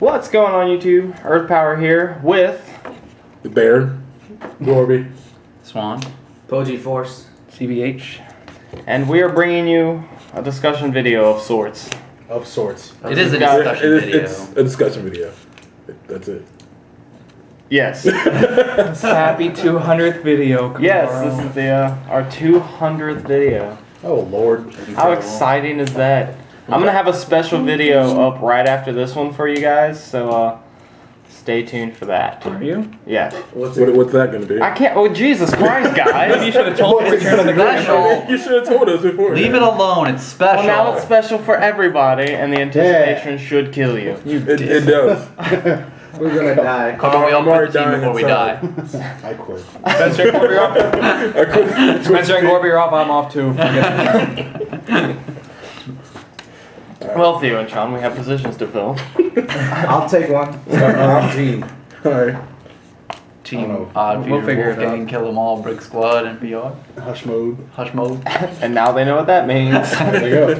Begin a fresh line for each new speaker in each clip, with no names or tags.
What's going on YouTube? Earth Power here with
the Bear, Gorby,
Swan,
Pogiforce,
CBH,
and we are bringing you a discussion video of sorts.
Of sorts.
It is a discussion video.
It's a discussion video. That's it.
Yes.
happy 200th video.
Yes, this is the our 200th video.
Oh Lord.
How exciting is that? I'm gonna have a special video up right after this one for you guys, so stay tuned for that.
Are you?
Yeah.
What's that gonna be?
I can't. Oh Jesus Christ, guys!
You should have told me to turn on the
Special.
You should have told us before.
Leave it alone. It's special.
Well, now it's special for everybody, and the anticipation should kill you.
It does.
we're gonna die.
Come on, we all quit the team
dying
before we die.
I quit.
Spencer and Gorby are off.
I quit.
Spencer and Gorby are off. I'm off too.
Well, Theo and Sean, we have positions to fill.
I'll take one.
Team. Alright.
Team Odd
We'll figure it
Wolfgang,
out.
Kill 'em all, Brick Squad, and PR.
Hush mode.
Hush mode.
And now they know what that means.
There you go.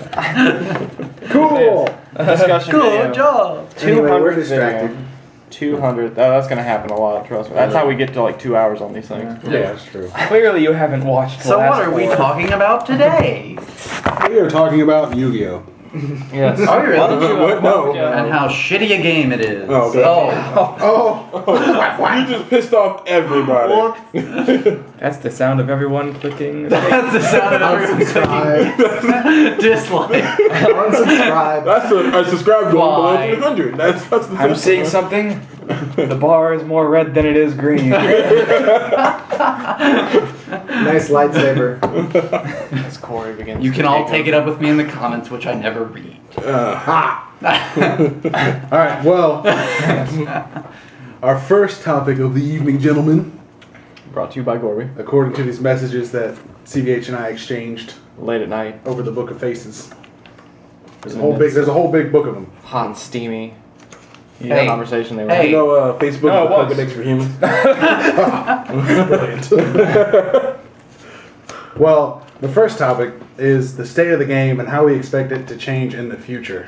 Cool.
Discussion video.
Good job.
Anyway,
200
we're distracted.
video. 200. Oh, that's gonna happen a lot. Trust me. That's how we get to like 2 hours on these things.
Yeah, that's true.
Clearly, you haven't watched. The
So
last
what are we
4.
talking about today?
We are talking about Yu-Gi-Oh.
Yes.
Are you really?
What? No.
And how shitty a game it is.
Oh, okay.
Oh.
You just pissed off everybody.
That's the sound of everyone clicking.
That's the sound of everyone
Unsubscribe.
clicking dislike.
Unsubscribe.
That's a subscribe goal below
Why?
300. That's the
I'm seeing something. The bar is more red than it is green.
Nice lightsaber.
As Corey begins.
You can all take it up with me in the comments, which I never read.
Alright, well, our first topic of the evening, gentlemen,
Brought to you by Gorby.
according to these messages that CVH and I exchanged
Late at night.
over the Book of Faces. There's a
And
whole big,
it's
there's a whole big book of them.
hot and steamy.
Hey.
Conversation they were
Hey.
You know, Facebook
No,
is
it was.
the Pokedex for humans. Brilliant. Well, the first topic is the state of the game and how we expect it to change in the future.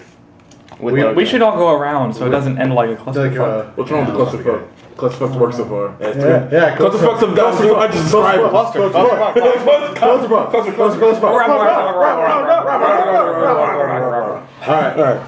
with
We should all go around so it doesn't end like a clusterfuck.
What's wrong with the clusterfuck? Clusterfuck's worked so far.
Yeah,
Clusterfucks have gotten 200 subscribers. Alright.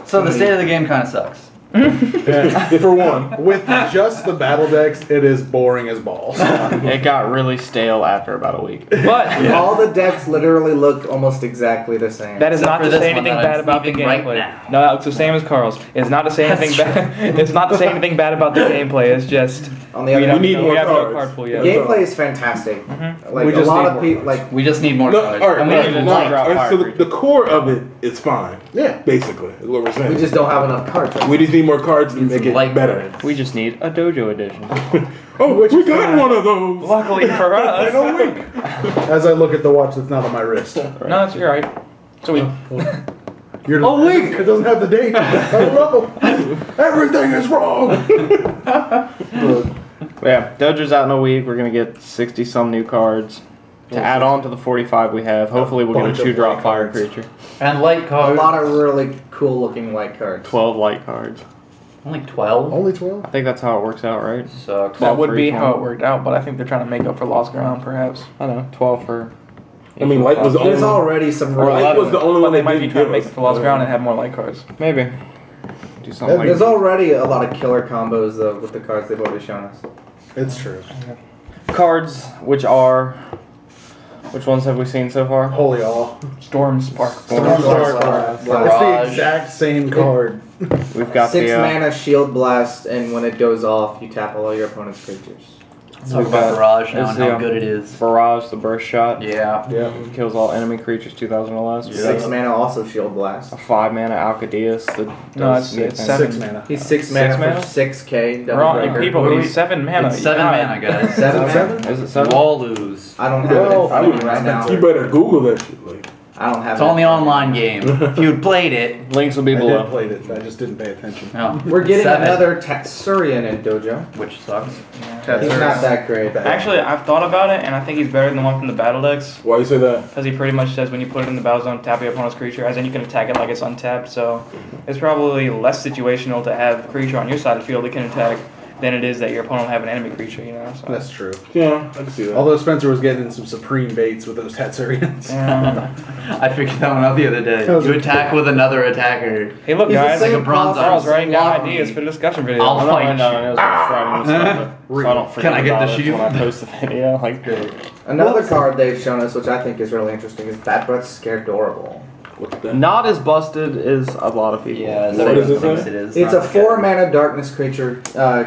So the state of the game kind of sucks.
For one, with just the battle decks, it is boring as balls.
It got really stale after about a week.
But
All the decks literally look almost exactly the same.
that is
Except
not
for
to say
this one
anything
that
bad
I'm
about the
sleeping right
gameplay.
now.
No, it's the same as Carl's. It's not to say anything bad. It's not to say anything bad about the gameplay. It's just
On the other
We
hand,
need more
we have no
cards.
card pool yet.
gameplay is fantastic. Like
We
a
just
lot
need
of
more
people,
cards.
like
We just need more
No,
cards.
alright,
And we
no,
need
no,
light.
drop fire
so
creatures.
the core of it is fine.
Yeah.
Basically, is what we're saying.
we just don't have enough cards.
We just need more cards to make it
Light
better.
cards.
We just need a dojo edition.
Oh, we got one of those!
Luckily for us.
As I look at the watch that's not on my wrist.
No, that's you're right. So we.
You're oh, wait! It doesn't have the date. I don't know. Everything is wrong!
Yeah, dojo's out in a week. We're gonna get 60 some new cards to add on to the 45 we have. Hopefully, we'll
bunch
get a
of
2-drop
light
fire
cards.
creature.
And light
A
cards.
lot of really cool looking white cards.
12 light cards.
Only 12?
Only 12?
I think that's how it works out, right?
Sucks.
That would
for
be
each
how
one.
it worked out, but I think they're trying to make up for lost ground, perhaps.
I don't know, 12 for.
I mean, light was the
There's
only
already some
Or
really.
Light was the only
But
one
they
they
might be
didn't
trying to
give
make
us.
up for lost ground and have more light cards.
Maybe. Do something like
There's already a lot of killer combos though with the cards they've already shown us.
It's true.
cards, which are. Which ones have we seen so far?
Holy all.
Storm Spark.
Storm
Blast.
Spark.
It's the
Barrage.
exact same card.
We've got
6
the.
mana shield blast, and when it goes off, you tap all your opponent's creatures.
Let's talk
We've
about
got-
Barrage now
it's
and how
the,
good it is.
Barrage, the burst shot.
Yeah.
Yeah.
Kills all enemy creatures 2,000 or less.
6 mana also shield blast.
A 5 mana Alcadius that
No,
does
it's
neat
7.
6 mana.
He's 6
Six
mana
mana?
for 6k. Double
Wrong,
breaker.
people, he's 7 mana.
It's 7 mana, guys.
7 mana?
Seven?
things. Is it
You
7?
all lose.
I don't have it in front of me right now.
You better Google that shit. Like,
I don't have
It's
it.
only an online game. If you'd played it.
Links will be
I
below.
did played it. I just didn't pay attention.
No.
We're getting
7,
another Tatsurian in Dojo.
which sucks.
He's not that great.
Actually, I've thought about it, and I think he's better than the one from the battle decks.
Why you say that?
Because he pretty much says when you put it in the battle zone, tap your opponent's creature, as in you can attack it like it's untapped. So it's probably less situational to have a creature on your side of the field that can attack than it is that your opponent will have an enemy creature, you know? So.
That's true.
Yeah, I can see that.
Although Spencer was getting some supreme baits with those Tatsurians.
Yeah.
I figured that one out the other day.
That was
You
a-
attack with another attacker.
Hey, look,
He's the
guys.
same
like a bronze
I was
arm.
writing down
Swan.
ideas for the discussion video.
I'll
I'm not
fight
writing down
you.
any of those, I'm just writing this stuff, so I don't forget
Can I get
about
the
it
shield?
when I post the video. Like,
Another card they've shown us, which I think is really interesting, is Bad Breath Scaredorable.
What's that?
not as busted as a lot of people.
Yeah,
What
everyone
is it
thinks
say?
it is.
It's a
Not
4-mana darkness creature,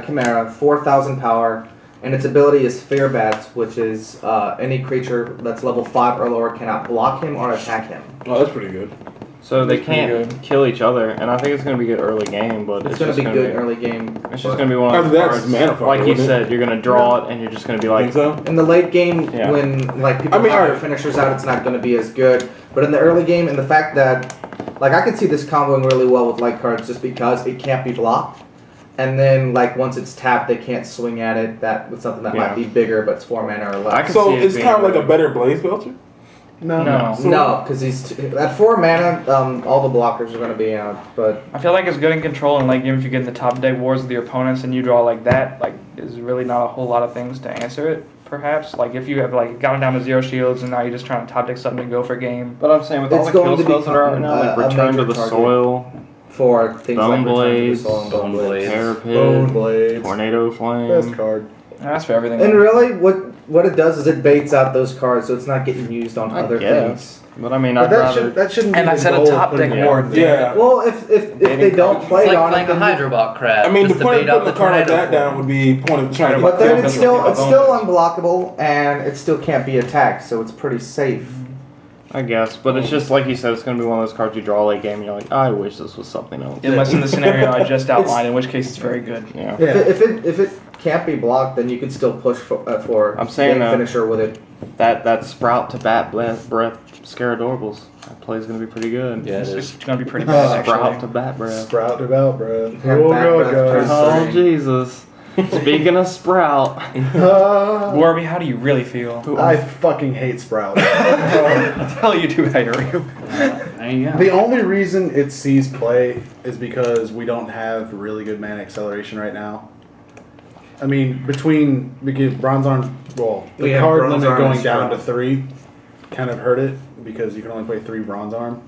Chimera, 4,000 power, and its ability is Fear Bats, which is any creature that's level 5 or lower cannot block him or attack him.
Oh, that's pretty good.
So they
That's pretty
can't kill each other, and I think it's going to be good early game, but
It's
it's
going
just
to be
going
good
to
early game.
It's just going to be one of
After
those
that,
cards.
it's mana fire,
Like you
wouldn't it?
said, you're going to draw it, and you're just going to be like,
Think so?
In the late game,
Yeah.
when like people
I mean,
have their
alright.
finishers out, it's not going to be as good. But in the early game, and the fact that, like, I can see this comboing really well with light cards just because it can't be blocked. And then, like, once it's tapped, they can't swing at it. That's something that
Yeah.
might be bigger, but it's 4 mana or less.
I can
So
see it
it's
being
kind of like a
really-
better Blaze Belcher?
No.
No.
No, because at 4 mana, all the blockers are going to be out. But
I feel like it's good in control in late game if you get in the top deck wars with your opponents and you draw like that. Like, there's really not a whole lot of things to answer it. Perhaps like if you have like gotten down to 0 shields and now you're just trying to top deck something to go for game.
But I'm saying with all
It's
the
going
kill
to
spells that are out right now, like
become, a
Return to
major
the
target.
Soil,
for things
Bone
like Return to the
Blades,
Soul and Bone Blades.
Terror
Bone
Pit,
Blades.
Tornado
Best
Flame.
card.
That's for everything.
And really, what it does is it baits out those cards, so it's not getting used on
I
other
guess.
things.
But I mean,
But
I'd rather.
that shouldn't be
And I
the
said a
goal of
top
putting
deck
it
ward.
on.
Yeah.
Well, if they don't
It's
play
like
on
playing
it,
a
then
Hydrobot crap.
I mean,
just
the
to
point
bait
of
out
putting
the
a card like
tornado
that down
form.
would be point of trying to
but then
get
it's still unblockable and it still can't be attacked, so it's pretty safe.
I guess, but it's just like you said, it's going to be one of those cards you draw late game and you're like, I wish this was something else.
Unless in the scenario I just outlined, in which case it's very good.
Yeah.
Yeah.
If it can't be blocked, then you could still push for
I'm saying,
game finisher with it.
That Sprout to Bat Breath Scare Adorables. That play's going to be pretty good.
Yeah, it
It's
is.
going to be pretty bad
Sprout to
actually.
Bat Breath.
Sprout about, bro.
Yeah,
Go,
Bat
go,
Breath
go.
turns-
Oh, Jesus. Speaking of Sprout.
Gorby, how do you really feel?
I fucking hate Sprout.
Tell YouTube how you feel.
There you go.
The only reason it sees play is because we don't have really good mana acceleration right now. I mean, because Bronze Arm, well,
We
the
have
card
Bronze
limit
Arm
going
and
down to
Sprout.
3 kind of hurt it because you can only play 3 Bronze Arm.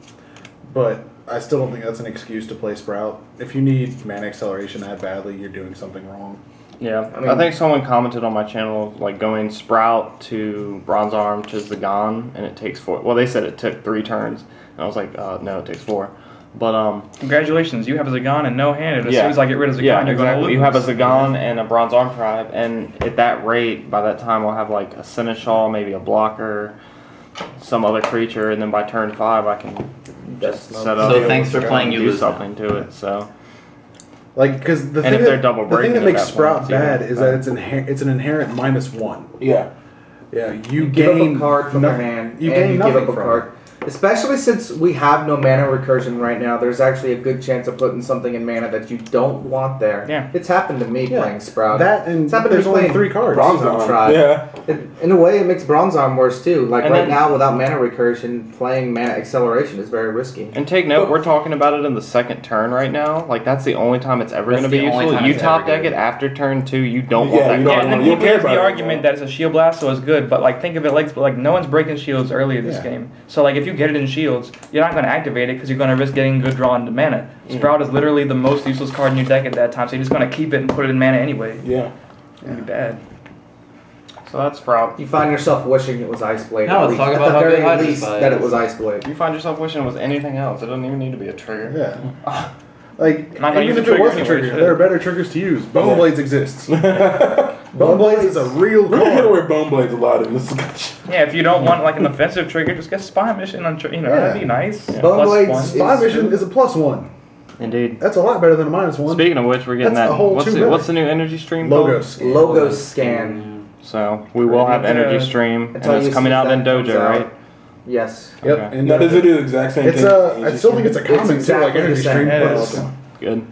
But I still don't think that's an excuse to play Sprout. If you need mana acceleration that badly, you're doing something wrong.
Yeah,
I mean-
I think someone commented on my channel, like going Sprout to Bronze Arm to Zagan, and it takes 4. Well, they said it took 3 turns, and I was like, no, it takes 4. But
Congratulations, you have a Zagan and no hand, and as
Yeah.
soon as I get rid of Zagan,
yeah,
you're
exactly.
going to lose.
You have a Zagan and a Bronze Arm tribe, and at that rate, by that time, I'll have like a Seneschal, maybe a blocker, some other creature, and then by turn 5, I can just set up.
So thanks for playing,
and
you
do
lose now.
something to it. So.
Like, because the
And
thing
if they're
that,
double
the thing
breaking
that
at
makes
that point,
Sprout
it's even
bad is
better.
that it's an inherent -1.
Yeah.
Yeah, you
Give
gain
up a card from your
nothing-
hand,
You
and
gain
you
nothing
give up a
from
card.
it.
Especially since we have no mana recursion right now, there's actually a good chance of putting something in mana that you don't want there.
Yeah.
It's happened to me
Yeah.
playing Sprout.
That and
It's happened to
there's
me
only
playing
3 cards.
Bronze
Arm.
Arm.
Tried.
Yeah.
In a way, it makes Bronze Arm worse too. Like
And
right
then-
now, without mana recursion, playing mana acceleration is very risky.
And take note, we're talking about it in the second turn right now. Like, that's the only time it's ever
That's
going to be
the only
useful.
time
You
it's
top
ever
deck
good.
it after turn 2, you don't
Yeah,
want that
you
Yeah,
card.
and then
You don't
people
care
use the
about it
argument
anymore.
that it's a shield blast, so it's good. But like, think of it like no one's breaking shields earlier this
Yeah.
game. So like, if you get it in shields, you're not going to activate it because you're going to risk getting good draw into mana. Sprout is literally the most useless card in your deck at that time, so you're just going to keep it and put it in mana anyway.
Yeah.
It's going to be bad.
So that's Sprout.
You find yourself wishing it was Ice Blade.
Now let's
at
talk
least-
about
at
how
the
good
very
Hydra
least
Spy
that it
is.
was Ice Blade.
You find yourself wishing it was anything else. It doesn't even need to be a trigger.
Yeah. Like,
Not gonna
even
use
if
a
it was a
trigger
trigger,
anyway,
there are better triggers to use. Bone
Yeah.
Blades exists. Bone Blades is a real
We're gonna hit
card.
away Bone Blades a lot in this discussion.
Yeah, if you don't want like an offensive trigger, just get Spy Mission on. That'd be nice.
Yeah.
Bone
Plus
Blades
one.
Spy Mission is a +1.
Indeed.
That's a lot better than a -1.
Speaking of which, we're getting
That's a
that.
whole
What's
2
the,
better.
what's the new energy stream
Logos.
called?
Logos Scan.
So we will have
Pretty
energy
good.
stream, and
That's all
it's
you
coming
see
out in
that comes
Dojo,
out.
right?
Yes.
Yep.
Okay.
And
Now, does it do the exact same
it's
thing?
I still think it's a common
exactly
too, like energy
the same.
stream.
It
but
is.
Good.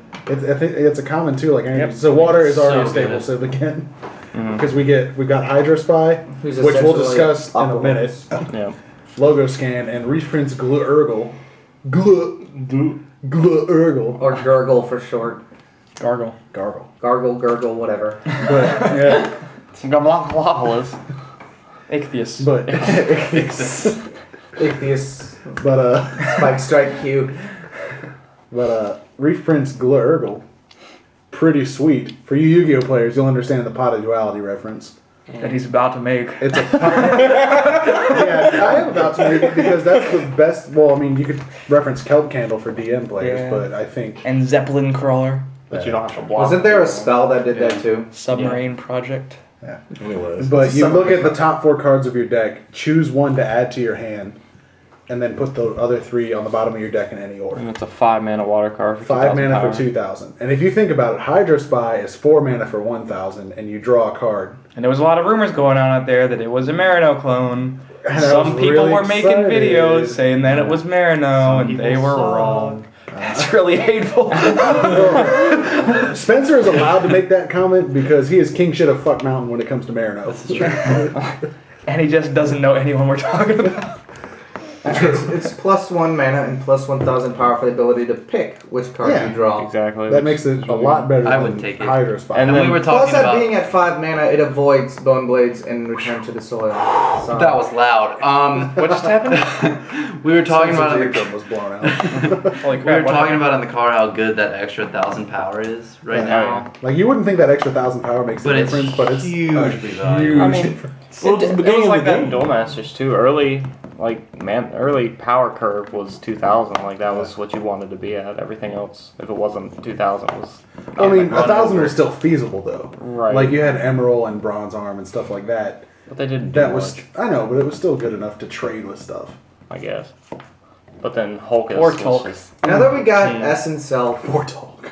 I think it's a common too, like energy.
Yep.
So water is already
So
stable,
good.
so again,
Mhm.
because we've got Hydro Spy,
Who's
which we'll
essentially
discuss in a
Aquaman.
minute.
Yeah.
Logo scan and Reprints Glurgle. Glurgle.
Or Gurgle for short.
Gargle.
Gargle.
Gargle, gurgle, whatever.
But yeah,
Goblopolis.
Ichthys.
but
Ichthys,
but
Spike Strike Q.
Reprints Glurgle. Pretty sweet. For you Yu-Gi-Oh players, you'll understand the pot of duality reference.
That he's about to make.
It's a yeah, I am about to make it because that's the best. Well, I mean, you could reference Kelp Candle for DM players,
Yeah.
but I think
And Zeppelin Crawler.
But you don't have to block.
Wasn't there a spell that did that too?
Submarine Project.
Anyways.
But you look at the top 4 cards of your deck, choose one to add to your hand, and then put the other 3 on the bottom of your deck in any order.
And it's a 5-mana water card for
5
2,000
mana
power.
for 2,000. And if you think about it, Hydro Spy is 4 mana for 1,000, and you draw a card.
And there was a lot of rumors going on out there that it was a Marino clone.
And I
Some
was
people
really
were making
excited.
videos saying that it was Marino,
Some
and they
people
were
suck.
wrong. That's really hateful.
Spencer is allowed to make that comment because he is king shit of fuck mountain when it comes to Marino.
And he just doesn't know anyone we're talking about.
It's plus 1 mana and plus 1,000 power for the ability to pick which card
Yeah,
you draw.
Exactly.
That makes it a lot better
I
than
would take it.
Hydro Spy.
And
And
then-
we were
Plus,
talking
that
about.
being at 5 mana, it avoids Bone Blades and Return to the Soil. So.
That was loud.
What just happened?
We were talking
Spencer's
about in
eardrum was blown out.
Holy
we
crap.
were
what
talking
happened?
about in the car how good that extra 1,000 power is right
Yeah.
now.
Like you wouldn't think that extra 1,000 power makes
But
a
it's
difference, but it's
hugely
a
valuable.
I
huge
mean,
difference.
Well, it's the
it
beginning
was
of
like
the
that in
game.
Duel Masters too. Early power curve was 2,000. Like that was what you wanted to be at. Everything else, if it wasn't 2,000, was.
I mean,
run
1,000
over.
was still feasible though.
Right.
Like you had Emerald and Bronze Arm and stuff like that.
But they didn't do
That was
much,
I know, but it was still good enough to trade with stuff.
I guess. But then Hulk
Or
was
Tulk.
just.
Now that we got
Hmm.
Essence Self,
Poor talk.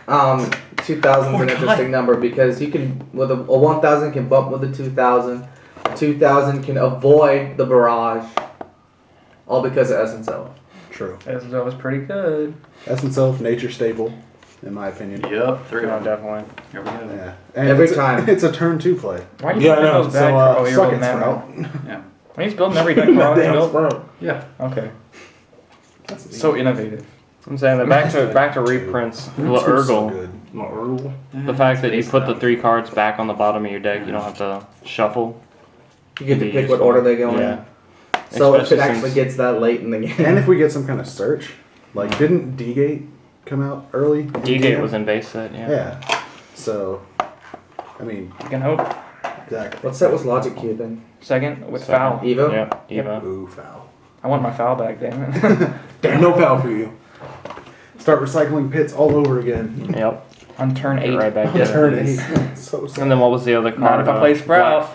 2,000 is an interesting number because you can, with a 1,000 can bump with a 2,000. 2,000 can avoid the barrage. All because of Essence Self.
True.
That was pretty good.
Essence Self, nature stable, in my opinion.
Yep, 3
No,
of them.
definitely.
Here we go.
Yeah. And
Every
it's
time.
It's a turn 2 play.
Why are you
Yeah, I
putting
know.
those back? Oh, you're
Suck
building
it,
that
Sprout.
now.
Yeah.
When he's building every deck Carl has
Damn,
built.
Sprout.
Yeah.
Okay.
That's
So innovative.
I'm saying that back to reprints.
Turn 2's so
Urgle.
good.
The fact that you put the 3 cards back on the bottom of your deck, you don't have to shuffle.
You get to
Be
pick what
useful.
order they go in.
Yeah.
So if it
Especially
actually
since-
gets that late in the game.
And if we get some kind of search, like didn't D-Gate come out early? in
D-Gate
DM?
was in base set, yeah.
Yeah. So, I mean,
You can hope.
exactly.
What set was Logic Cube in?
Second with
Second.
foul.
Evo?
Yeah, Eva.
Ooh, foul.
I want my foul back, damn it.
Damn, no foul for you. Start recycling pits all over again.
Yep.
On turn
Get
8.
right back
On
to
turn
it.
8. So sad.
And then what was the other card?
if I play Sprout.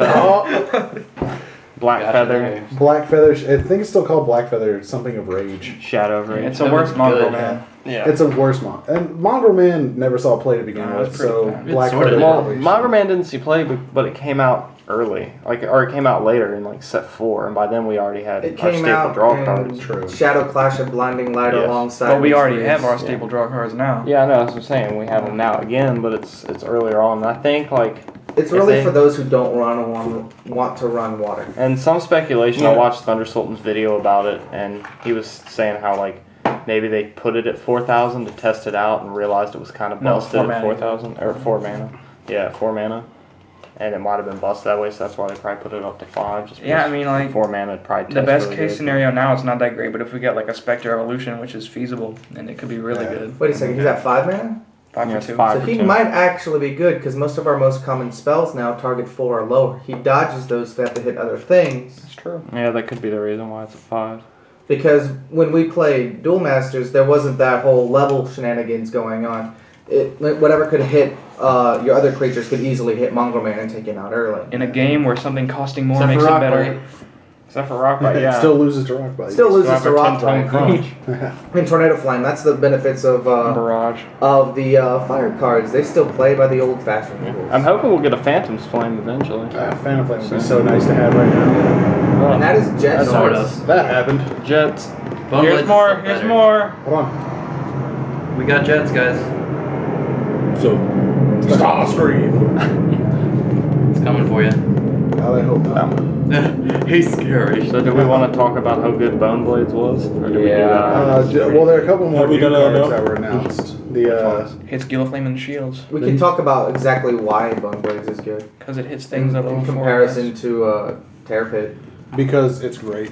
Black
Gotcha
Feather.
there.
Black Feather, I think it's still called Black Feather, something of rage.
Shadow of Rage.
It's a
That
worse
was
mongrel,
good.
man.
Yeah.
It's a worse mon. And Mongrel Man never saw play to begin
No,
with,
it's pretty
so
bad.
Black
It's sorta
Feather.
bad.
Well,
probably should-
Monger Man didn't see play, but it came out early, or it came out later in like set 4, and by then we already had
It
our
came
staple
out
draw
in
cards.
True.
Shadow Clash of Blinding Light
Yes.
alongside.
But we
these
already
threes.
have our staple draw cards now.
Yeah, I know. That's what I'm saying. We have them now again, but it's earlier on. And I think like
It's
if
really
they-
for those who don't want to run water.
and some speculation. I
Yeah.
watched Thunder Sultan's video about it, and he was saying how like maybe they put it at 4,000 to test it out and realized it was kind of
No,
busted
4
at
mana.
4,000 or 4 mana. Yeah, 4 mana. And it might have been busted that way, so that's why they probably put it up to 5. Just
Yeah, I
because
mean, like,
4 mana would probably
The
test
best
really
case
good.
scenario now is not that great, but if we get like a Spectre Evolution, which is feasible, then it could be really
Yeah.
good.
Wait a second, he's at 5 mana?
5
Yeah,
for
it's
2.
5
So
for
he
2.
might actually be good because most of our most common spells now target 4 or lower. He dodges those that have to hit other things.
That's true.
Yeah, that could be the reason why it's a 5.
Because when we played Duel Masters, there wasn't that whole level shenanigans going on. Whatever could hit your other creatures could easily hit Mongrel Man and take him out early.
In a game where something costing more
Except
makes
for
it
Rock
better.
Blade.
Except for Rock Bite,
It
yeah.
still loses to Rock Bite.
Still
Still
loses
have
to
a
Rock
10-ton
Bite.
crunch.
And Tornado Flame, that's the benefits of
Barrage.
the fire cards. They still play by the old-fashioned rules.
I'm hoping we'll get a Phantom's Flame eventually.
Phantom Flame would be so nice to have right now.
And that is Jet
Sort
Noise.
of.
That happened.
Jets.
Bone
Here's
Blades
more.
is still
Here's
better.
more.
Hold on.
We got jets, guys.
So,
Stop scream.
It's coming for you.
God, I hope not.
He's scary.
So do we want to talk about how good Bone Blades was? Or do we do that?
Well, there are a couple more
Have we
new
done that
cards
now?
that were announced. The
Hits Gila Flame and shields
We can talk about exactly why Bone Blades is good
because it hits things that
in
level 4.
comparison to Terror Pit.
because it's great.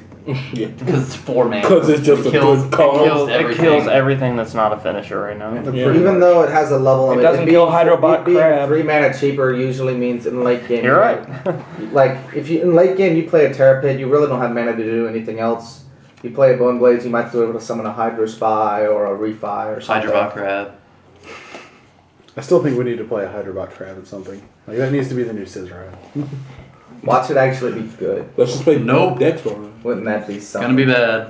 yeah.
Because it's 4 man.
'Cause it's just a
kills,
good card.
It kills everything that's not a finisher right now.
They're
Yeah.
pretty
Even
much.
though it has a level limit,
doesn't kill Hydrobot
being
Crab.
3 mana cheaper usually means in late game.
You're right.
Like if you in late game you play a Terror Pit, you really don't have mana to do anything else. You play a Bone Blades, you might be able to summon a Hydro Spy or a Refi or something.
Hydrobot Crab.
I still think we need to play a Hydrobot Crab at something. Like that needs to be the new Scissor Eye.
Watch it actually be good.
Let's just play
Nope.
decks for him.
Wouldn't that be something?
Gonna be bad.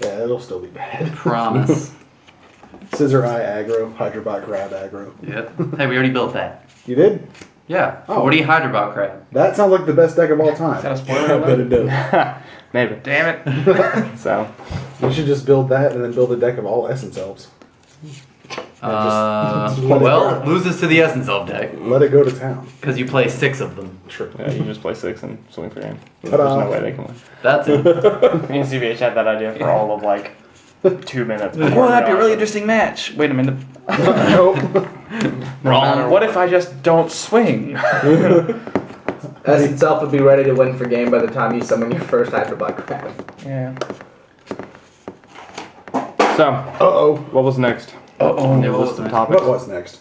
Yeah, it'll still be bad.
Promise.
Scissor Eye aggro, Hydrobot Crab aggro.
Yep. Hey, we already built that.
You did?
Yeah.
Oh.
40 Hydrobot Crab.
That sounds like the best deck of all
Is that
time.
a spoiler?
I bet
alert?
it does.
Maybe.
Damn it.
So,
You should just build that and then build a deck of all Essence Elves. just let it
Well,
go.
loses to the Essence Elf deck.
Let it go to town.
Because you play 6 of them.
True.
yeah, you can just play 6 and swing for game. There's
Ta-da.
no way they can win.
That's it.
Me and CBH had that idea for all of like 2 minutes.
Well, that'd be a really interesting match. Wait a minute.
Nope.
Wrong.
What if I just don't swing?
Essence Elf would be ready to win for game by the time you summon your first Hydrobot Crab.
Yeah.
So,
Uh-oh.
what was next?
Uh-oh.
Yeah, what was
List of
next?
topics.
What was next?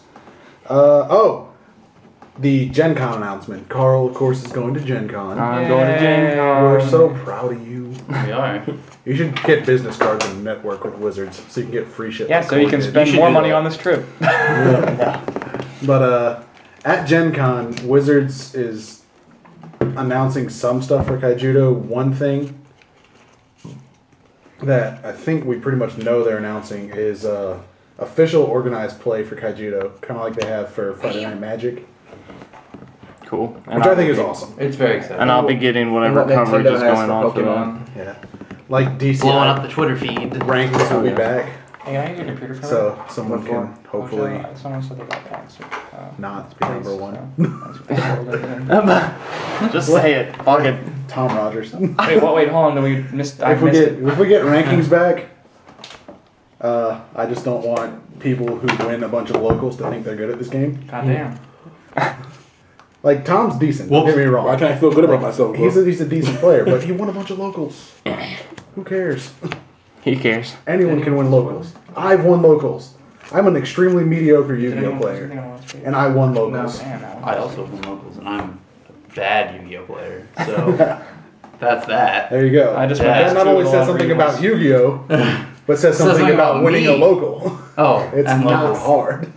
The Gen Con announcement. Carl, of course, is going to Gen Con.
I'm going to Gen Con.
We're so proud of you.
We are.
You should get business cards and network with Wizards so you can get free shit.
Yeah,
like
so you
Corey
can
did.
spend
should
more
do
money
that.
on this trip.
But at Gen Con, Wizards is announcing some stuff for Kaijudo. One thing that I think we pretty much know they're announcing is official organized play for Kaijudo, kind of like they have for Friday Night Magic,
Cool.
which I think is awesome.
It's very exciting.
And I'll be getting whatever
And what
coverage
Nintendo
is
has
going
for
on for
Pokemon.
that.
Yeah, like DCI
blowing up the Twitter feed.
rankings will be back,
Hey, can I use your computer for
so someone can
that?
hopefully
Someone said they got that. So,
not be number one.
Just say it. Fuck it.
Tom Rogers.
Wait, hold on. Do we missed? I
If we
missed
get
it.
if we get rankings back, I just don't want people who win a bunch of locals to think they're good at this game.
Goddamn.
Like Tom's decent. Don't get me wrong.
Why can't I feel good about myself, bro?
He's a decent player, but he won a bunch of locals. Who cares?
He cares.
Anyone can win locals. I've won locals. I'm an extremely mediocre Yu-Gi-Oh player, and I won locals.
I also win locals, and I'm a bad Yu-Gi-Oh player. So that's that.
There you go.
I just
Yeah.
That not only says something about Yu-Gi-Oh, but says something about winning a
me.
local.
Oh,
It's
and
not
locals.
hard.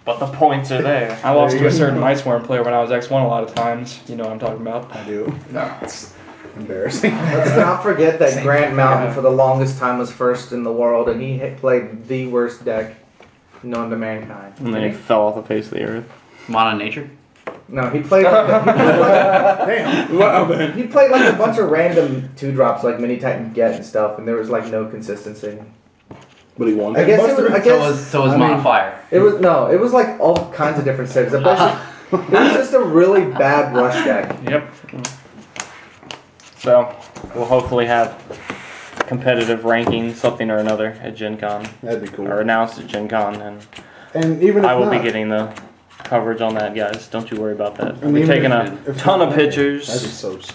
But the points are there.
I lost
There
to
you
a
go.
certain Micewurm player when I was X1 a lot of times. You know what I'm talking about.
I do.
No.
It's embarrassing.
Let's not forget that
Same
Grant
thing,
Mountain
yeah.
for the longest time was first in the world, and he played the worst deck known to mankind.
And then he fell off the face of the earth.
Mana Nature.
No, he played
Damn.
Wow, man.
he played like a bunch of random 2-drops like Mini Titan Get and stuff, and there was like no consistency.
But he won.
I guess it was. I guess
So was
I
Mana
mean-
Fire.
it was no. It was like all kinds of different sets. It was just a really bad rush deck.
Yep.
So, we'll hopefully have competitive ranking, something or another, at Gen Con.
That'd be cool.
Or announced at Gen Con. And
And even if
I will
not,
be getting the coverage on that, guys. Don't you worry about that. I'll
and
be
even
taking
if-
a
if
ton
not,
of
that'd be
pictures.
so sweet.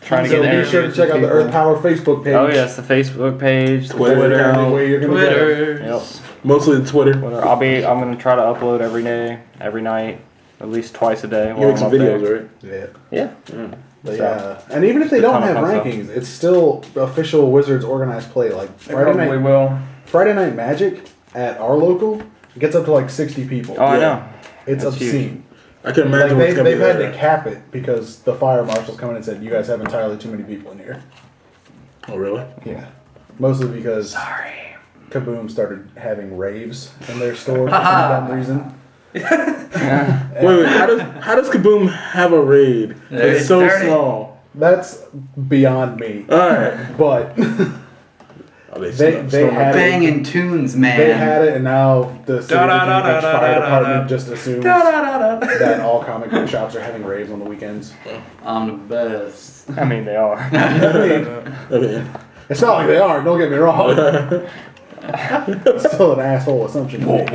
Trying to
So
get
be
there.
sure to check out the Earth Power Facebook page.
Oh, yes, the Facebook page, the
Twitter.
Twitter.
Where you're gonna go.
Twitter.
Yep.
Mostly the Twitter.
Twitter. I'm gonna try to upload every day, every night, at least twice a day.
You
while
make
I'm
some
up there.
videos, right?
Yeah.
Yeah.
But
So,
yeah. And even if they
the
don't have
Comic-Con
rankings, it's still official Wizards organized play. Like
They probably will.
Friday Night Magic at our local gets up to like 60 people.
Oh, I
Yeah.
know.
It's
That's
obscene.
I can imagine what's gonna be
they've had
there.
to cap it because the fire marshal's come in and said, you guys have entirely too many people in here.
Oh, really?
Yeah. Mostly because Kaboom started having raves in their store for some dumb reason.
Wait, how does Kaboom have a raid? It's so small.
That's beyond me.
Alright.
But
They
had
Banging tunes, man.
They had it, and now the City of Virginia Beach Fire Department just assumes that all comic book shops are having raves on the weekends.
I'm the best.
I mean, they are.
It's not like they aren't, don't get me wrong. It's still an asshole assumption to make.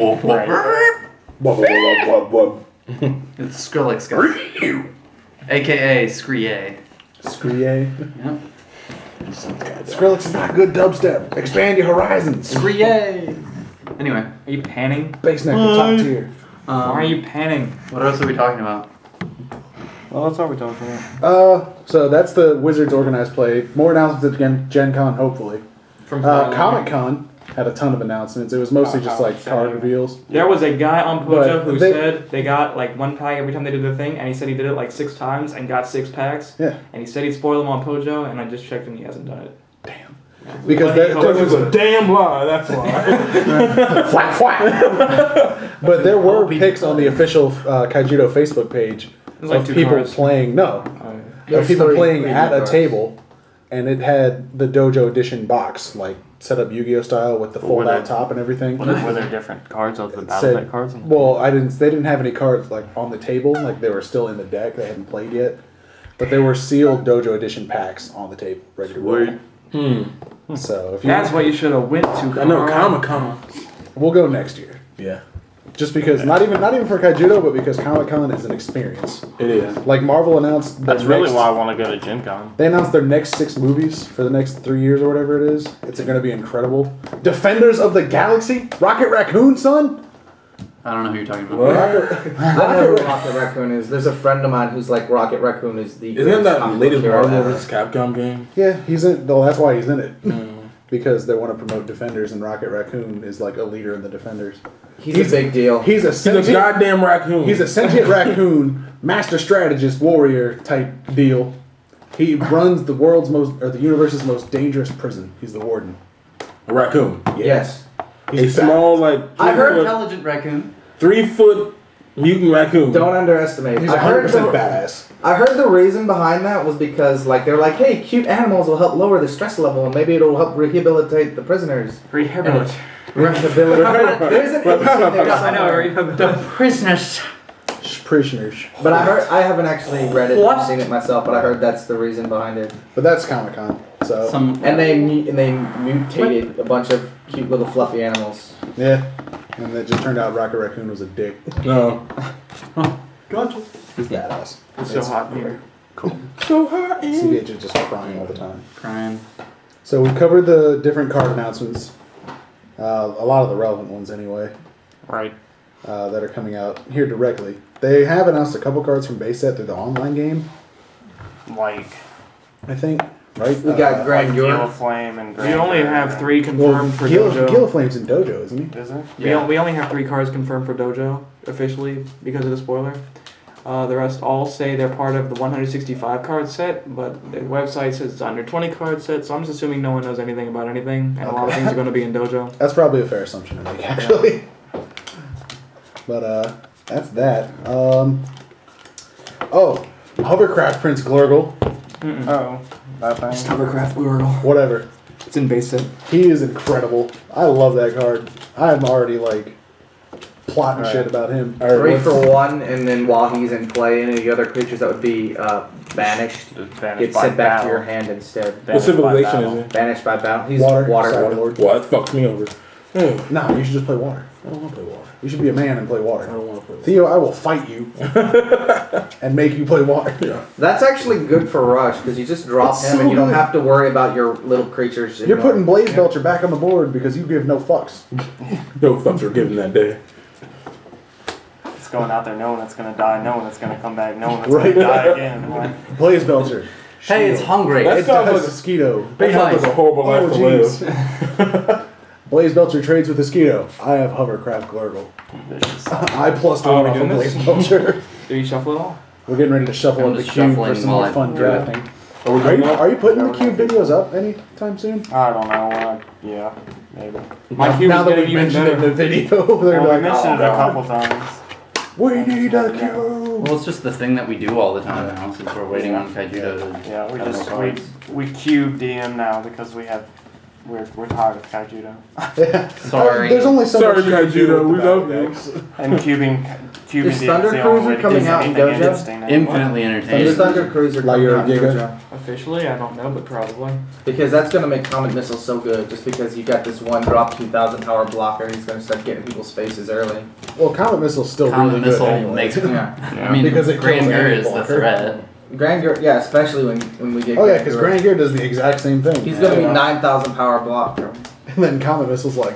It's Skrillex guy. AKA Scree.
Scree.
Yep.
Skrillex is not good dubstep. Expand your horizons.
Scree. Anyway.
Are you panning?
Bass neck for top tier.
Why are you panning?
What else are we talking about?
Well, that's all we're talking about.
So that's the Wizards organized play. More announcements at Gen Con, hopefully.
From
Comic Con had a ton of announcements. It was mostly just like card reveals.
There was a guy on Pojo
But
who
they-
said they got like one pack every time they did their thing, and he said he did it like 6 times and got 6 packs.
Yeah.
And he said he'd spoil them on Pojo, and I just checked and he hasn't done it.
Because that
Because it's a damn lie, that's why.
But there were pics on the official Kaijudo Facebook page
There's like
of
2
people
cards.
playing. No, of
There's
people
3
playing
preview
at a
cards.
table, and it had the Dojo Edition box, like set up Yu-Gi-Oh style with the fold out top and everything.
Were there different cards of the
It
battle
said-
deck cards?
Well, they didn't have any cards like on the table, like they were still in the deck. They hadn't played yet, but they were sealed Dojo Edition packs on the table, ready to roll. So if you,
That's what you should have went to.
I know,
Carl.
Comic-Con.
we'll go next year.
Yeah,
Just because, not even for Kaijudo, but because Comic Con is an experience.
it is.
Like Marvel announced, their
That's really
next-
why I want to go to Gen Con.
They announced their next 6 movies for the next 3 years or whatever it is. It's going to be incredible. Defenders of the Galaxy, Rocket Raccoon, son.
I don't know who you're talking about.
What?
I know who Rocket Raccoon is. There's a friend of mine who's like Rocket Raccoon is the
Isn't
greatest
that
comic
latest
book hero
Marvel
ever.
vs. Capcom game?
Yeah, he's in. Well, that's why he's in it. Because they want to promote Defenders, and Rocket Raccoon is like a leader in the Defenders.
He's a big deal.
He's a
He's a
sentient,
goddamn raccoon.
he's a sentient raccoon, master strategist, warrior type deal. He runs the the universe's most dangerous prison. He's the warden.
a raccoon.
Yes.
A
He's
small, like,
I heard
3 foot,
intelligent raccoon.
3 foot mutant raccoon.
Don't underestimate.
He's
I heard
100% badass.
I heard the reason behind that was because like they're like, hey, cute animals will help lower the stress level and maybe it'll help rehabilitate the prisoners.
Rehabilitate.
Rehabilitate. There's an interesting there
I know.
somewhere.
Rehabilitate.
Prisoners.
Prisoners.
But I haven't actually read it or seen it myself, but I heard that's the reason behind it.
But that's Comic Con. So
And they mutated a bunch of cute little fluffy animals.
yeah, and it just turned out Rocket Raccoon was a dick.
No.
Gotcha. He's badass.
It's so hot in here.
So hot.
CBH is just crying all the time.
Crying.
So we covered the different card announcements. A lot of the relevant ones anyway.
Right.
That are coming out here directly. They have announced a couple cards from base set through the online game,
Like
I think. Right?
We got
Gila
Grandeur.
Flame and
We only have 3
Well,
confirmed for Dojo.
Gilaflame's in Dojo, isn't he?
Is it?
We only have 3 cards confirmed for Dojo officially because of the spoiler. The rest all say they're part of the 165 card set, but the website says it's under 20 card set, so I'm just assuming no one knows anything about anything, and a lot of things are going to be in Dojo.
That's probably a fair assumption to make, actually. But that's that. Hovercraft Prince Glurgle.
Oh, that thing.
Hovercraft Whirl.
Whatever.
It's in base set.
He is incredible. I love that card. I'm already like plotting
Right.
shit about him.
3 for 1, and then while he's in play, any of the other creatures that would be banished get sent back to your hand instead.
What civilization is it?
Banished by battle. He's
Water.
water.
Cyberlord.
Well, that fucked me over. I
No, you should just play water.
don't want to play water.
You should be a man and play
I
water.
don't want to play water.
Theo, I will fight you and make you play water.
That's actually good for Rush because you just drop
It's
him
so
and you don't
good.
have to worry about your little creatures.
You're putting Blaze Belcher back on the board because you give no fucks.
No fucks were given that day.
It's going out there knowing it's gonna die, knowing it's gonna come back, knowing it's
Right.
gonna die again. Like,
Blaze Belcher.
Hey, it's hungry.
That
It
sounds
does
like
Mosquito.
That sounds like a horrible life
Oh,
to
jeez.
live.
Blaze Belcher trades with Mosquito. I have Hovercraft Glurgle.
vicious.
I plus 1
Oh,
against
goodness.
Blaze Belcher.
Do you shuffle it all?
We're getting ready to shuffle
I'm
up the
just
cube for
shuffling
some
while
more
I
fun
do it.
drafting.
Are we
Are
doing
you,
that?
are you putting the cube videos up anytime soon?
I don't know. Yeah, maybe.
My cube
now
is
that
getting
we
even
mentioned it in
better.
the video, they're
Well, we
like,
mentioned
oh,
it a
God.
couple times.
We need a cube.
Well, it's just the thing that we do all the time now since we're waiting on Kaijudo to
Yeah, we
have
just
more cards.
we cube DM now because we're tired of Kaijudo.
Yeah.
Sorry.
There's only so
Sorry,
much you can do
Kaijudo,
with
we
the
love
battle
you.
decks.
And cubing
Is
DM
Thunder
is the only way
Cruiser
to
coming
get
out in
anything
Dojo?
interesting now.
Infinitely
Is
entertaining.
Thunder Cruiser
Like
coming
your
out in
Giga?
Dojo?
Officially, I don't know, but probably.
Because that's going to make Comet Missile so good, just because you got this one drop 2,000 power blocker, he's going to start getting people's faces early.
Well, Comet Missile's still
Comet
really
Missile
good anyway.
makes
Yeah.
I mean,
Because it kills
Granger
any
is the
blocker.
threat.
Grand Gear, yeah, especially when we get
Oh yeah, because
Grand
Grand Gear does the exact same thing.
He's going to be
Yeah.
9,000 power blocker.
And then Comet Missile's like,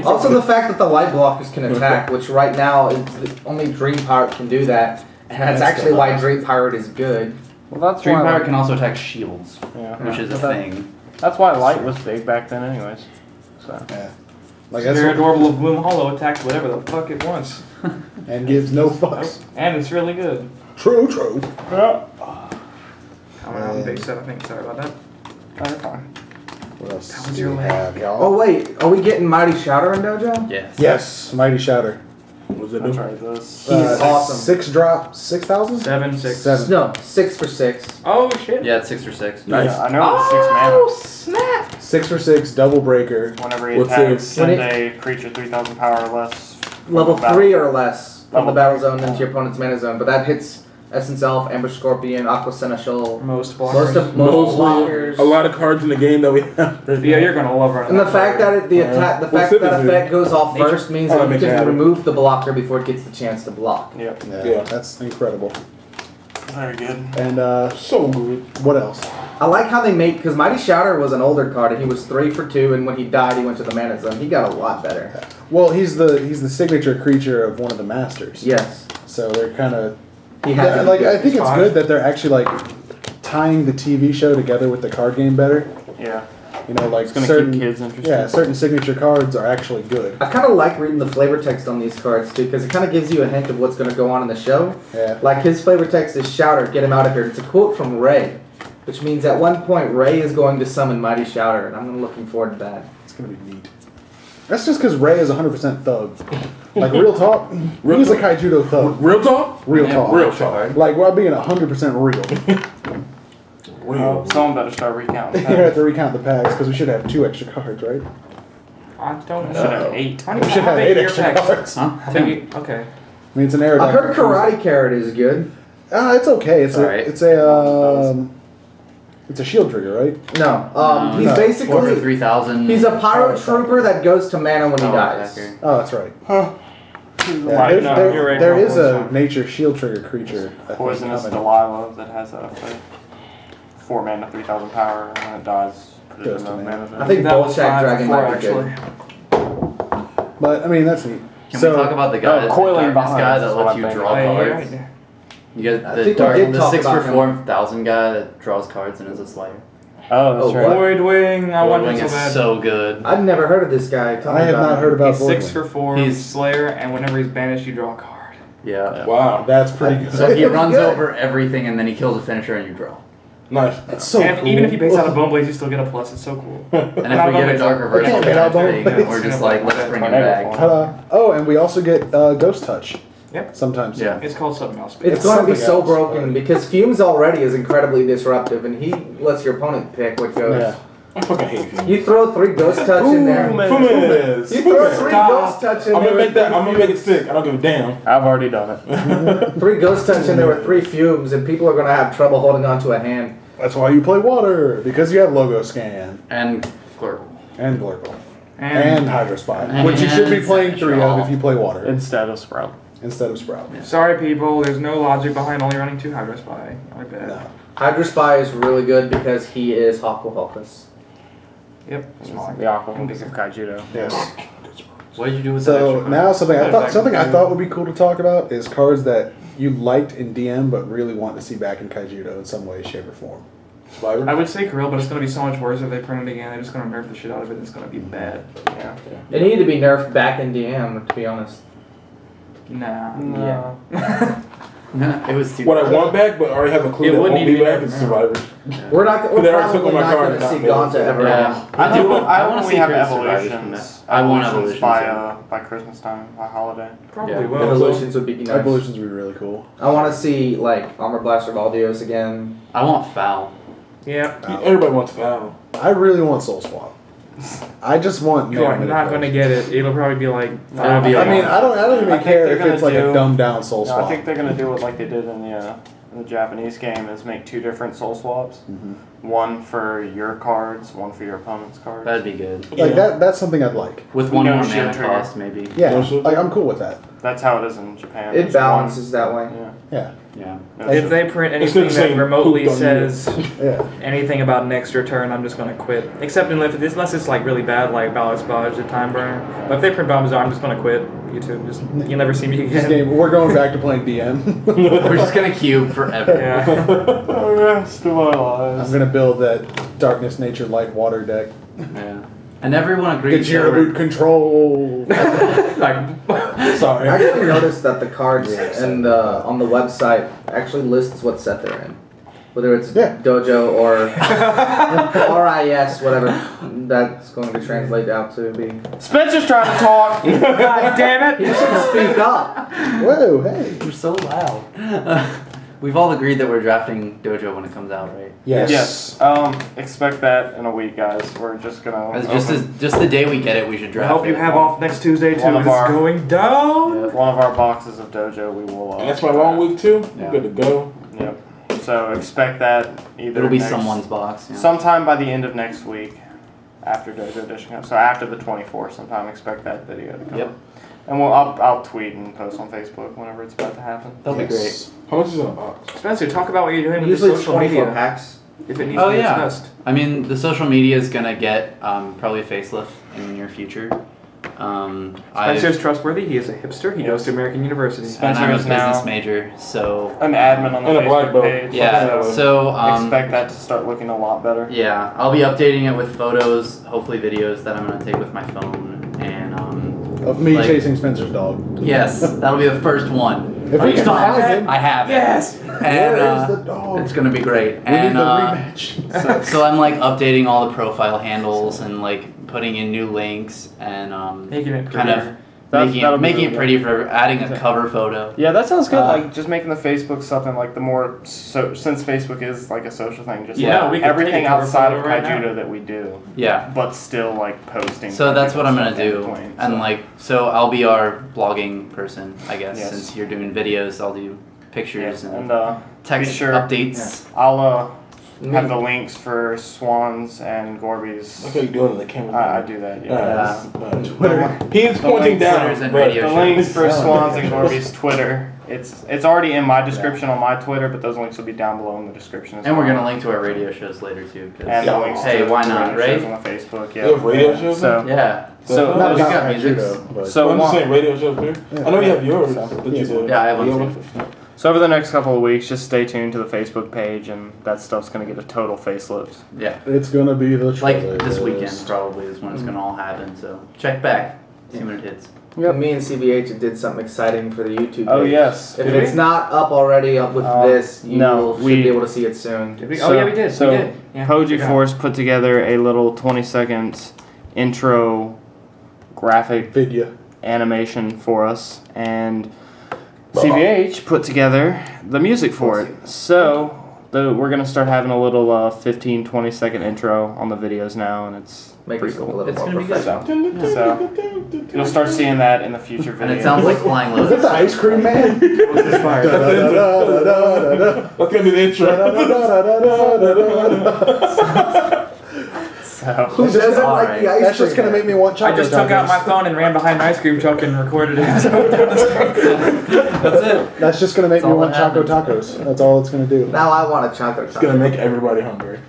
Also, the fact that the light blockers can attack, which right now is the only Dream Pirate can do that, and that's actually why Dream Pirate is good.
Well, that's
Dream
why.
Power can also attack shields,
Yeah.
which is a
But
thing.
That's why light was big back then, anyways. So.
yeah. Like that's
Very
what,
adorable of Bloom Hollow attacks whatever the fuck it wants.
and gives no fucks.
And it's really good.
True, true.
Yeah.
I'm a big set, I think. Sorry about that.
That's fine.
What else
That was
do
your
we
leg.
have, y'all?
Oh wait, are we getting Mighty Shouter in Dojo?
Yes.
Yes, Mighty Shatter.
What's it
I'll
do?
try this.
He's awesome.
6 drop, 6,000?
7, 6.
7.
No, 6 for 6.
Oh shit.
Yeah, it's 6 or 6.
Nice.
Yeah, I know it's 6 mana.
snap!
6 for 6, double breaker.
Whenever he
What's
attacks,
it?
send a creature 3,000 power or less. from
Level
the battle.
3 or less from the
Level-
battle zone into your opponent's mana zone, but that hits Essence Elf, Ambush Scorpion, Aqua Seneschal,
Most blockers.
most
Mostly
blockers.
a lot of cards in the game that we have.
Yeah, you're gonna love running
And the
that
fact
card.
that the fact that
Citizen.
effect goes off
Nature.
first means
Oh,
that you
Nature
can
Habit.
remove the blocker before it gets the chance to block.
Yep.
Yeah, that's incredible.
Very good.
And
So good.
what else?
I like how they make, because Mighty Shouter was an older card and he was 3 for 2, and when he died he went to the mana zone. He got a lot better.
Well, he's the signature creature of one of the masters.
Yes.
So they're kind of
He had to
like
be
I
good.
think it's
Fine.
good that they're actually like tying the TV show together with the card game better.
Yeah.
You know, like
It's gonna
certain
keep kids interested.
yeah, certain signature cards are actually good.
I kind of like reading the flavor text on these cards too, because it kind of gives you a hint of what's going to go on in the show.
Yeah.
Like his flavor text is Shouter, get him out of here. It's a quote from Ray, which means at one point Ray is going to summon Mighty Shouter, and I'm looking forward to that.
It's gonna be neat. That's just because Ray is 100% thug. Like real talk,
Real
he's a
talk.
Kaijudo thug.
Real talk?
Real
Yeah,
talk.
Real talk.
Like while being 100% real.
Oh, someone better start recounting.
You have to recount the packs because we should have 2 extra cards, right?
I don't
We should have
know.
8.
I
We should have 8 extra
packs.
cards.
Huh?
I think okay.
I mean, it's an air.
I heard Karate Carrot is good.
It's okay. It's
Alright.
it's a shield trigger, right?
No, he's
No.
4 for
basically
3,000.
he's a pyro trooper that goes to mana when he
power
dies.
attacker.
Oh, that's right. Yeah,
Right,
there's-
no,
there
you're right.
there
no,
is a
poison.
nature shield trigger creature. I think,
Poisonous
coming.
Delilah that has a 4 mana, 3,000 power, and when it dies, put it
Goes
in
to
the
mana.
mana.
I think
That was
Bolshak
5
Dragon
before,
might be good.
actually.
But I mean, that's neat.
Can
So-
we talk about the guy, the
coiling
darkness
behind
guy
is
that
what
lets
I'm
you
thinking.
draw
Oh, yeah,
cards?
yeah.
You
I
guys,
think we did
the
talk
6 for
about him.
4,000 guy that draws cards and is a slayer.
Oh, that's
Oh,
right.
what?
Void Wing, I want
Voidwing
him so
is
bad.
so good.
I've never heard of this guy. Tell me
I have
about
not
him.
heard about
He's 6
Voidwing.
for 4,
He's-
Slayer, and whenever he's banished, you draw a card.
Yeah.
Wow.
That's pretty good.
So he
That's
runs
good.
over everything and then he kills a finisher and you draw.
Nice.
That's so
and
cool.
even if he baits out a Bone Blaze, you still get a plus. It's so cool.
And if
Not
we get a
always.
darker
I
version
can't
of
get out
that
Bone
thing, we're
Blaze.
just like, let's bring him
Tornado
back.
Form.
Oh, and we also get Ghost Touch.
Yep.
Sometimes.
Yeah.
It's called something else.
It's
It's
going to be
something
so
else,
broken
but-
because Fumes already is incredibly disruptive, and he lets your opponent pick what goes.
Yeah.
I fucking hate you.
You throw 3 Ghost Touch in there.
Fumes.
You throw 3
Stop.
Ghost Touch in
I'm
there.
gonna make that. I'm
with
gonna make it stick. I don't give a damn.
I've already done it.
3 Ghost Touch in there with 3 Fumes, and people are going to have trouble holding on to a hand.
That's why you play water because you have Logo Scan
And Glurgle.
and Glurgle and Hydro Spy,
And
which you should be playing
Seneschal.
3 of if you play water
Instead of Sprout.
instead of Sprout.
Sorry, people. There's no logic behind only running 2 Hydro Spy. My bad.
No.
Hydro Spy is really good because he is Hawkle Hawkus.
Yep.
It's
Small.
the Aqua Focus of Kaijudo.
Yes.
What did you do with that
So
extra
now something I thought
Back-
would be cool to talk about is cards that you liked in DM but really want to see back in Kaijudo in some way, shape, or form.
Survivor.
I would say Kirill, but it's going to be so much worse if they print it again. They're just going to nerf the shit out of it. It's going to be bad.
Yeah.
It needed to be nerfed back in DM, to be honest.
Nah.
No.
It was too.
What I want back, but I already have a clue
It
that
wouldn't
won't be
even
back
matter.
is Survivor.
We're
They already took
probably
my
not
card,
going to
not
see
me.
Gauntlet ever.
Yeah.
I
do
know.
want- I
I
wanna
know
see
we have
Great Survivors from
Evolutions.
that. I want
Evolutions
Evolutions,
by Christmas time, by holiday.
Probably
Yeah.
will.
Evolutions would be nice.
Evolutions would be really cool.
I want to see like Armor Blaster Valdios again.
I want Foul.
Yeah.
Everybody wants Foul.
I really want Soul Swap. I just want.
You are
Mega
not going to
Manipulation.
get it. It'll probably be like.
It'll be
I mean, I don't even
I think
care
they're
if
gonna
it's like a
do-
dumbed down Soul
No,
Swap.
I think they're gonna do it like they did in the Japanese game, is make 2 different soul swaps. One for your cards, one for your opponent's cards.
That'd be good.
Like that's something I'd like.
With one
No
more
shield
mana
trigger.
cost, maybe.
Yeah,
Social-
like I'm cool with that.
That's how it is in Japan.
It
There's
balances that way.
one- Yeah.
Yeah,
Yeah.
If they print
It's
anything
gonna
that
say
remotely
pooped on you.
says
yeah.
anything about next return, I'm just gonna quit. Except unless it's like really bad, like Ballast Barrage, the Time Burner. But if they print Bombs, I'm just gonna quit YouTube. Just you'll never see me
This
again.
game, we're going back to playing DM.
We're just gonna cube forever.
Yeah.
The rest of our
I'm
lives.
gonna build that Darkness, Nature, Light, Water deck.
Yeah. And everyone
Get
agrees
your
that we're-
root control.
Like,
Sorry.
I actually noticed that the cards and on the website actually lists what set they're in, whether it's
Yeah.
dojo or RIS, whatever that's going to translate out to be.
Spencer's trying to talk.
God damn
You
it!
should speak up.
Whoa, hey.
We're so loud. We've all agreed that we're drafting Dojo when it comes out, right?
Yes.
Yes. Expect that in a week, guys. We're just gonna.
Just the day we get it, we should
I
draft
hope
it.
you have off next Tuesday too.
One of
It's
our-
going down.
one of our boxes of Dojo. We will.
And that's my long week too.
Yeah.
Good to go.
Yep. So expect that either.
It'll be
next-
someone's box. Yeah.
Sometime by the end of next week, after Dojo Edition comes. So after the 24th, sometime expect that video to come.
Yep.
And I'll tweet and post on Facebook whenever it's about to happen.
That'll be great.
Yes.
How much is in a box?
Spencer, talk about what you're doing with
Usually
the
it's
social
24
media.
packs.
If it needs
Oh
to be
yeah.
discussed.
I mean, the social media is gonna get probably a facelift in the near future.
Spencer's trustworthy. He is a hipster. He goes to American University.
And
Spencer
I'm a
is now-
business major, so
An admin on the
And a black
Facebook
belt.
page.
yeah.
So
So
expect that to start looking a lot better.
yeah, I'll be updating it with photos, hopefully videos that I'm gonna take with my phone, and
Of me
Like-
chasing Spencer's dog.
yes, that'll be the first one.
If
Oh,
we
you
can
still have
find
it?
him.
I have it.
Yes.
And
Where is the dog?
it's gonna be great.
We need
And
the rematch.
so I'm like updating all the profile handles and like putting in new links and
Making it
kind of
prettier.
That'll be
making
really
it pretty for adding a cover photo.
Yeah, that sounds good.
Uh,
Like just making the Facebook something like the more since Facebook is like a social thing, just
Yeah,
like
we could
everything
take a cover
outside of
photo right
Kaijudo
now.
that we do,
Yeah.
but still like posting.
So that's what I'm gonna
stuff in
do,
between,
and
so.
like so I'll be our blogging person, I guess.
Yes.
Since you're doing videos, I'll do pictures
Yeah,
and
and
text
be sure-
updates.
I'll have the links for Swans and Gorby's.
Look how you doing it in the camera.
I do that. Yeah.
Twitter.
He's pointing down.
Twitters and
but-
radio
The links for
Oh,
Swans and
yeah.
Gorby's Twitter. It's already in my description on my Twitter, but those links will be down below in the description as
And we're
well.
gonna link to our radio shows later too. 'Cause-
And the links
hey,
to
why
the
not,
radio
right?
shows on the Facebook. Yeah.
You have radio shows?
So
Yeah.
So
Not
Not
those
about
got music.
Kaijudo, but
So
I'm just
one-
saying radio shows too.
Yeah.
I know you have yours
So-
that you do.
Yeah, I have one
You
too.
So over the next couple of weeks, just stay tuned to the Facebook page, and that stuff's gonna get a total facelift.
Yeah.
It's gonna be the
Like
trailer.
this weekend probably is when it's gonna all happen. So check back, see when it hits.
Yep.
Me and CBH did something exciting for the YouTube.
Oh
page.
yes.
If it's not up already with this, you
no,
should
we-
be able to see it soon.
Did we? Oh yeah, we did.
So
we did. Yeah,
Pogiforce put together a little 20-second intro graphic
Video.
animation for us, and CVH put together the music for it. So we're gonna start having a little 15-20 second intro on the videos now, and it's
Make
pretty
it look a
cool.
little
It's
more
gonna be good.
professional.
So you'll start seeing that in the future videos.
And it sounds like Flying
Is that
Lotus.
the ice cream man?
That's gonna be the intro.
So
Who doesn't
All
like
right.
the ice
That's just
cream
gonna make me want
I
chocolate.
just took out my
tacos.
phone and ran behind an ice cream truck and recorded it.
That's it.
That's just gonna make
That's
me
all
want
that
choco
happens.
tacos. That's all it's gonna do.
Now I want a chocolate.
It's gonna make everybody hungry.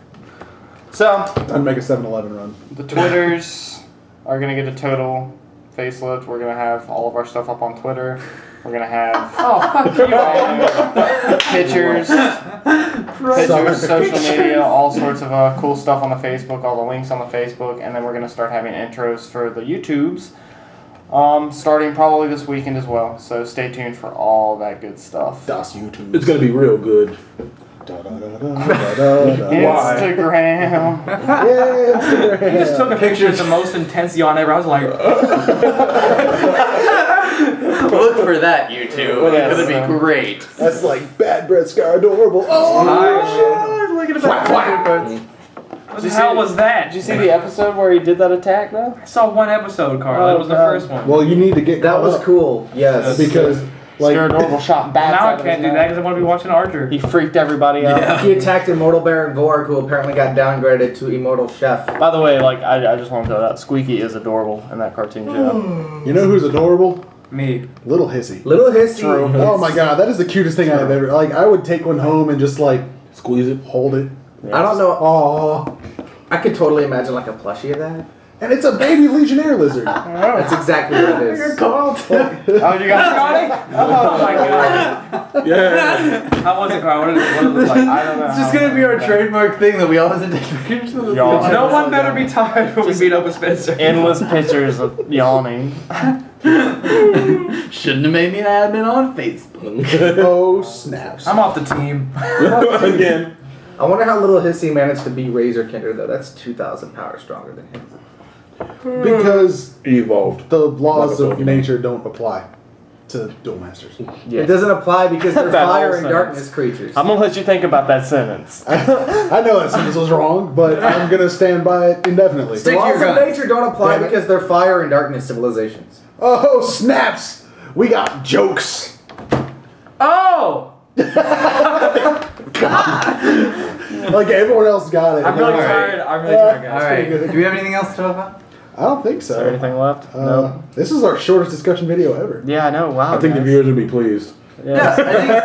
I'd make a 7-Eleven run.
the Twitters are gonna get a total facelift. We're gonna have all of our stuff up on Twitter. We're gonna have
Oh fuck you!
pictures, social media, all sorts of cool stuff on the Facebook, all the links on the Facebook, and then we're gonna start having intros for the YouTubes Starting probably this weekend as well. So stay tuned for all that good stuff.
Das YouTube.
It's gonna be real good.
Instagram.
Yeah, Instagram.
He just took a picture of the most intense yawn ever. I was like,
Look for that, YouTube.
Yes,
It's gonna be great.
That's like bad breath scar adorable. Oh,
Look at that.
what the hell was that?
Did you see the episode where he did that attack though?
I saw one episode, Carl.
Oh,
That was the
God.
first one.
well, you need to get
That
caught
was
up.
cool. Yes.
Because like
Scare adorable shot bats
Now I
out of
can't
his
do that because I want to be watching Archer.
He freaked everybody out.
Yeah.
He attacked Immortal Baron Vorg, who apparently got downgraded to Immortal Chef.
By the way, like I just want to throw that Squeaky is adorable in that cartoon show.
you know who's adorable?
Me.
Little Hissy.
Little Hissy.
True.
Oh my god, that is the cutest thing I've ever. Like I would take one home and just like
Squeeze it.
hold it.
I don't know.
Oh,
I could totally imagine like a plushie of that.
and it's a baby Legionnaire lizard.
That's exactly what it is.
Oh, you got it? Oh my god.
Yeah.
How was it, Carl? What did it look like?
I don't know.
It's just gonna be our trademark thing that we always take pictures of.
Y'all-
No one better be tired when we beat up a Spencer.
Endless pictures of yawning.
Shouldn't have made me an admin on Facebook.
Oh snaps!
I'm off the team.
Again.
I wonder how Little Hissy managed to beat Razor Kinder though. That's 2,000 power stronger than him.
Because
Evolved.
the laws
Like a
of
Pokemon.
nature don't apply to dual masters.
It doesn't apply because they're
That whole
fire and
sentence.
darkness creatures.
I'm gonna let you think about that sentence.
I know that sentence was wrong, but I'm gonna stand by it indefinitely.
The
Stick to
laws
your
of
guns.
nature don't apply
Damn it.
because they're fire and darkness civilizations.
Oh snaps! We got jokes.
Oh!
Like everyone else got it.
I'm really
Alright.
tired. I'm really tired, guys.
Alright.
pretty good.
Do we have anything else to talk about?
I don't think
Is there
so.
anything left? No.
This is our shortest discussion video ever.
Yeah, I know. Wow.
I think the
guys.
viewers would be pleased.
Yeah,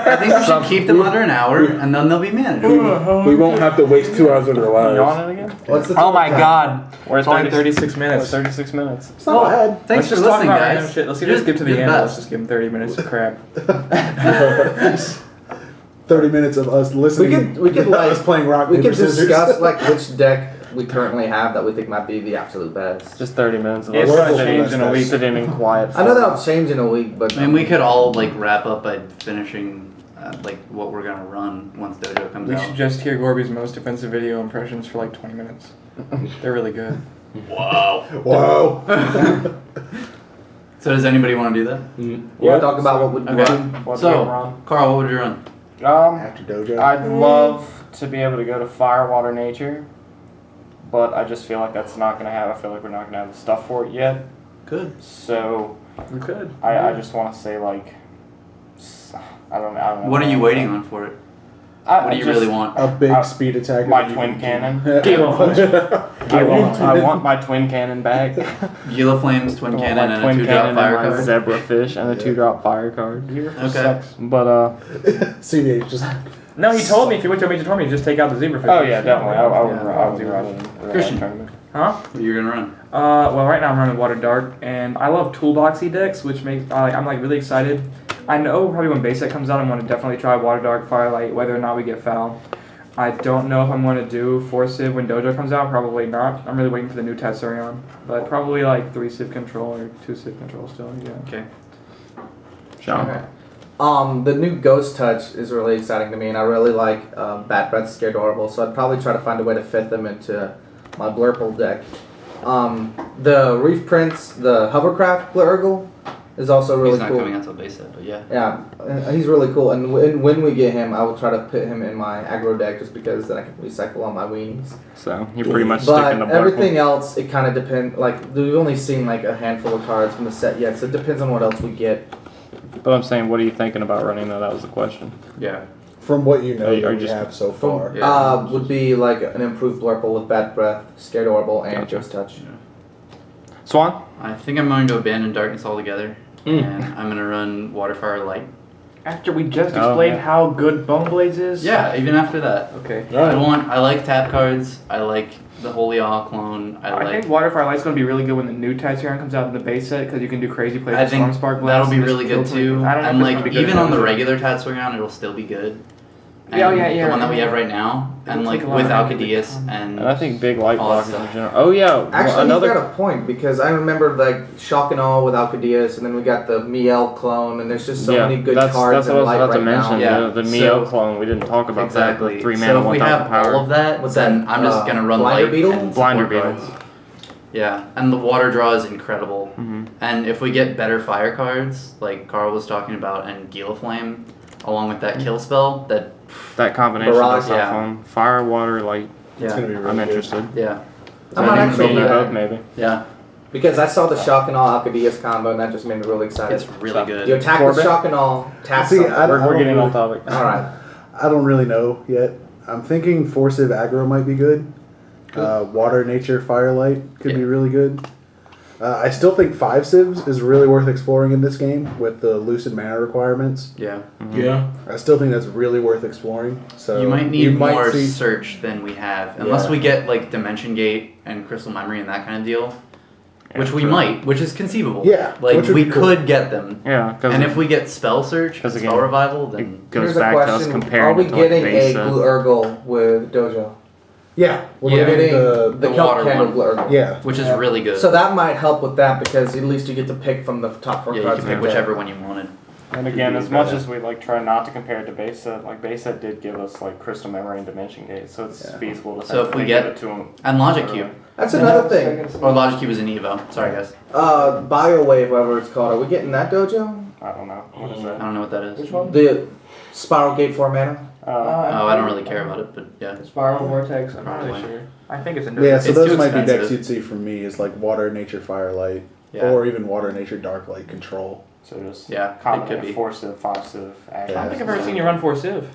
I think we should keep them under an hour and then they'll be manageable.
We won't have to waste 2 hours of their lives.
Yawning again?
What's the
Oh my
time?
god.
We're at
It's only
30
36
We're
minutes.
36 minutes.
It's not bad.
Thanks
Let's
for
just talk
listening,
about
guys.
random shit. Let's
You're
just skip to the
you're
end. Let's
best.
just give them 30 minutes of crap.
30 minutes of us listening.
We could
without
like
us playing rock
we
paper
could
scissors.
discuss like which deck we currently have that we think might be the absolute best.
Just 30 minutes of
Yeah, it's
us
gonna
sitting-
change in a week.
Sitting in quiet.
I know that'll change in a week, but
I mean, we could all like wrap up by finishing like what we're gonna run once Dojo comes
We
out.
should just hear Gorby's most offensive video impressions for like 20 minutes. They're really good.
Wow.
Whoa.
So does anybody want to do that?
we'll talk about what would
Okay.
What do
So,
we run?
Carl, what would you run?
After Dojo.
I'd love to be able to go to Fire, Water, Nature, but I just feel like that's not going to have. I feel like we're not going to have the stuff for it yet.
Good.
So
We could.
I just want to say like, I don't know.
What are you waiting on for it? What do you really want?
A big
Uh,
speed attack.
My
that you
twin
can-
cannon. I want my twin cannon back.
Gila Flames, Twin
I want
Cannon,
my
and a
twin
2-drop
cannon
fire
and my
card.
zebra fish and a
Yeah.
2-drop fire card.
Okay.
But
CVH just.
No, he told me if you went to a major tournament, just take out the zebra fish.
oh yeah, definitely. I would
Yeah.
be running in
Christian.
that tournament.
Huh?
What you're gonna run?
Well, right now I'm running Water Dark, and I love toolboxy decks, which makes I'm like really excited. I know probably when base set comes out, I'm going to definitely try Water Dark, Firelight, whether or not we get foul. I don't know if I'm going to do 4 Civ when Dojo comes out. Probably not. I'm really waiting for the new Tetsurion, but probably like 3 Civ control or 2 Civ control still. Yeah.
Okay.
Sean.
Okay. The new Ghost Touch is really exciting to me, and I really like Bat Breath Scared Horrible, so I'd probably try to find a way to fit them into my Blurple deck. The Reef Prince, the Hovercraft Blurgle, is also really
He's not
cool.
coming out till base set, but yeah.
Yeah, he's really cool, and when we get him, I will try to put him in my aggro deck just because then I can recycle all my weenies.
So you're pretty much sticking
But
to Blurple.
everything else, it kind of depends. Like we've only seen like a handful of cards from the set yet, so it depends on what else we get.
But I'm saying, what are you thinking about running though? That was the question.
Yeah.
From what you know
Are you
that we
just-
have so far.
Yeah.
Would be like an improved Blurple with Bat Breath, Scared Orbital, and
Gotcha.
Ghost Touch.
Swan?
I think I'm going to abandon Darkness altogether, and I'm going to run Waterfire Light.
After we just
Oh,
explained
yeah.
how good Bone Blaze is.
Yeah, even after that.
Okay.
I like tap cards. I like the Holy Awe clone. I
I
like.
think Waterfire Light's going to be really good when the new Tetsurion comes out in the base set because you can do crazy plays
I
with
think
Storm Spark Blast.
that'll be
and just
really good
kill
too.
I don't know
And
if it's
like
gonna be good
even
in
on the
Dojo.
regular Tatsurion, it'll still be good. and the one that we have right now, and like with Alcadius
And I think big light
all that
blockers in
stuff.
general. Oh yeah,
Actually,
another.
you got a point because I remember like Shock and All with Alcadius, and then we got the Miel clone, and there's just so many good cards
that's what I
in
was
light
about
right
to mention.
now.
The
Yeah,
Mio
so-
clone. We didn't talk about
Exactly.
that. 3 mana,
So if we
1,000
have
power.
all of that,
What's
then
that,
I'm just gonna run
Blinder
light
Beetle?
and
Blinder
support
Beetle.
cards. Yeah, and the water draw is incredible.
Mhm.
And if we get better fire cards, like Carl was talking about, and Gila Flame, along with that kill spell,
That combination
Barrage,
is so
yeah.
fun. Fire, water, light.
It's gonna be really
I'm
good.
interested.
Yeah.
I'm not
I
actually
think me and you
mad.
both maybe.
Yeah.
because I saw the Shock and All Alcadius combo, and that just made me really excited.
It's really good.
You attack with
Corbett?
Shock and All, tap
See,
something.
I don't
We're getting
really-
off topic.
All right.
I don't really know yet. I'm thinking Forcive Aggro might be good. Water, Nature, Firelight could be
Yeah.
really good. I still think 5 Civs is really worth exploring in this game with the Lucid mana requirements.
Yeah.
Yeah.
I still think that's really worth exploring. So
You might need more
see-
search than we have, unless
Yeah.
we get like Dimension Gate and Crystal Memory and that kind of deal,
Yeah,
which we
true.
might, which is conceivable.
Yeah,
like
which would
we
be cool.
could get them,
Yeah, because
and if we get Spell Search,
'Cause
Spell
again,
Revival, then
it goes
Here's a
back to us
question:
comparing
are we
it to like
getting
base
a
set.
Blue Urgle with Dojo?
Yeah, we're
Yeah.
getting
the
the
Kelp
water
Candle
one.
Blue Urgle.
yeah.
which is really good.
So that might help with that because at least you get to pick from the top 4
yeah, you
cards.
can pick
in the deck.
whichever one you wanted.
And again, as much as we like try not to compare it to base set, like base set did give us like Crystal Memory and Dimension Gate, so it's
Yeah.
feasible to
So
think
if we
they
get-
give it to them.
And Logic Cube,
That's another thing.
or Logic Cube is an Evo. Sorry guys,
BioWave, whatever it's called. Are we getting that Dojo?
I don't know. What is
I
that?
don't know what that is.
Which one?
The Spiral Gate 4 mana?
Oh, I don't really care about it, but yeah.
Spiral Vortex. I'm not really
Probably.
sure. I think it's a new.
Yeah, so
It's
those
too
might be decks
expensive.
you'd see from me is like Water, Nature, Firelight,
Yeah.
or even Water, Nature, Darklight Control.
So just
Yeah, it
combination
could be.
4 civ, 5 civ,
I don't think I've ever seen you
run.
run 4 Civ.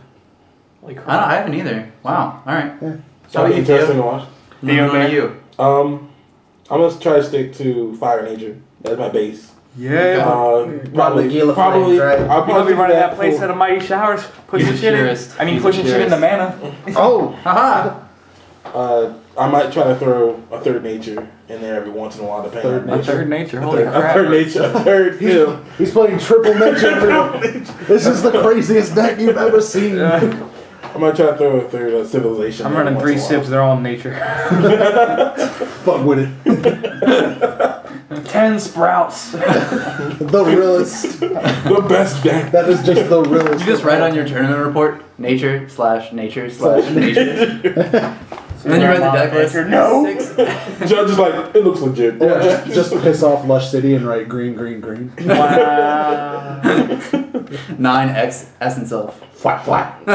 Holy crap.
I haven't either. Wow. All right.
Yeah.
So how about you,
Interesting
Theo?
to watch.
Moving on
Theo-Bear?
to you.
I'm gonna try to stick to Fire Nature. That's my base.
Yeah.
Probably,
Gila
probably.
Flames, right?
I'll
You'll
probably
be running that
for-
place at a Mighty Showers, pushing
He's a
shit in.
purist.
I mean,
He's a
pushing shit into mana.
Oh, haha!
I might try to throw a third nature in there every once in a while, depending
Third
on
A third nature, holy
a
crap.
third nature, a third field.
He's playing Triple Nature. This is the craziest deck you've ever seen.
I might try to throw a third civilization.
I'm
in
running
once
3
in a while.
Civs, they're all in nature.
Fuck with it.
10 Sprouts.
The realest.
The best deck.
That is just the realest.
You just write on your tournament report nature/nature/nature. And then you write the deck list.
No.
6.
Judge is like, it looks legit.
Or just piss off Lush City and write green, green, green.
Wow.
9 Essence Elf.
Flat, flat.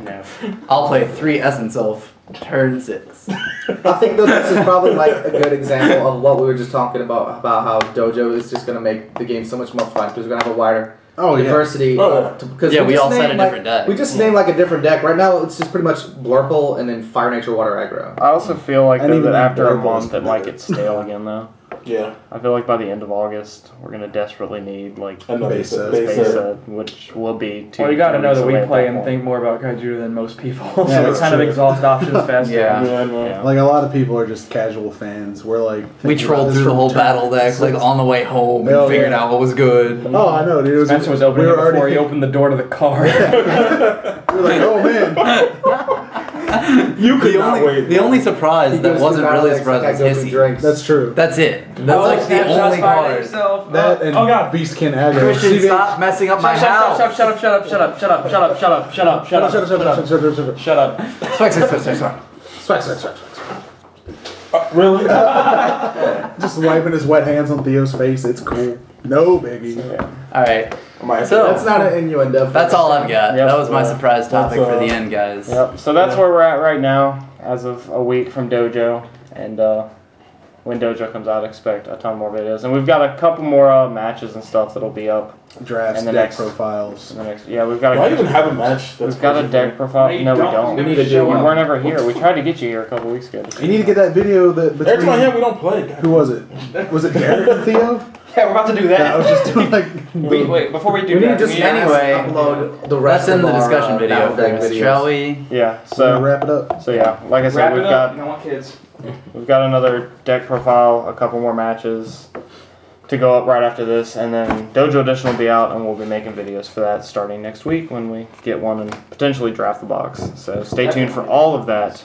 No.
I'll play 3 Essence Elf. Turn 6.
I think that this is probably like a good example of what we were just talking about how Dojo is just gonna make the game so much more fun because we're gonna have a wider diversity.
Oh,
Because
Yeah, we
just
all set a
named, like-
different deck.
We just named like a different deck. Right now, it's just pretty much Blurple and then Fire Nature Water Aggro.
I also feel like
And
though,
even
that after a
Blurple
month
is
it might
better.
get stale again though.
Yeah.
I feel like by the end of August we're gonna desperately need like
Another
Base set.
base
set.
set, which will be 2
Well, you gotta know that we
away at
play
that
and
point.
think more about Kaijudo than most people,
Yeah,
so we
that's
kind of
true.
exhaust options faster.
Yeah.
Yeah.
Like a lot of people are just casual fans. We're like
We
thinking
trolled
about
through
this
the whole
from
battle deck
turn
like
six.
on the way home
Oh,
and figured
yeah.
out what was good.
Oh, I know, dude.
Spencer was opening
we
it
were already
before he
thinking-
opened the door to the car.
We were like, oh man,
You could
The
not
only,
wait.
the only surprise that wasn't really a surprise was Hissy.
Drinks.
that's true.
That's it. That's like the only card.
That and
Oh god.
Beastkin aggro.
Christian,
CVH.
stop messing up my
Shut
house.
up, shut up, shut up, shut up, shut up, shut up, shut up, shut up, shut up, shut up, shut up, shut up.
Swag, swag, swag, swag, swag.
Swag, swag, swag, swag.
Really?
Just wiping his wet hands on Theo's face. It's cool. No biggie.
All right.
So,
That's not an innuendo.
That's all I've got.
Yep.
That was my surprise topic
That's,
for the end, guys.
Yep. So that's where we're at right now, as of a week from Dojo, and when Dojo comes out, expect a ton more videos, and we've got a couple more matches and stuff that'll be up
Drafts,
And the
deck
next-
profiles.
in the next. Yeah, we've got
do I even
a
have a match? That's
we've got a
perfect?
deck profile.
No, you
No, we
don't.
don't.
We need to do
You
one.
weren't ever here. We tried to get you here a couple weeks ago.
You need to get that video that
Every time I
between.
hear we don't play. God.
Who was it? Was it Derek and Theo?
Yeah, we're about to do
Yeah, I
that.
was just doing like.
Wait, before we do
We need
that,
to just
Anyway,
upload the
Let's
rest
end
of
the
our,
discussion video
battle deck
first,
videos.
shall we?
Yeah.
So
So
wrap it up.
so yeah, like I said,
wrap
we've
it up.
got
You don't want kids.
we've got another deck profile, a couple more matches. to go up right after this, and then Dojo Edition will be out, and we'll be making videos for that starting next week when we get one and potentially draft the box. So stay tuned for all of that.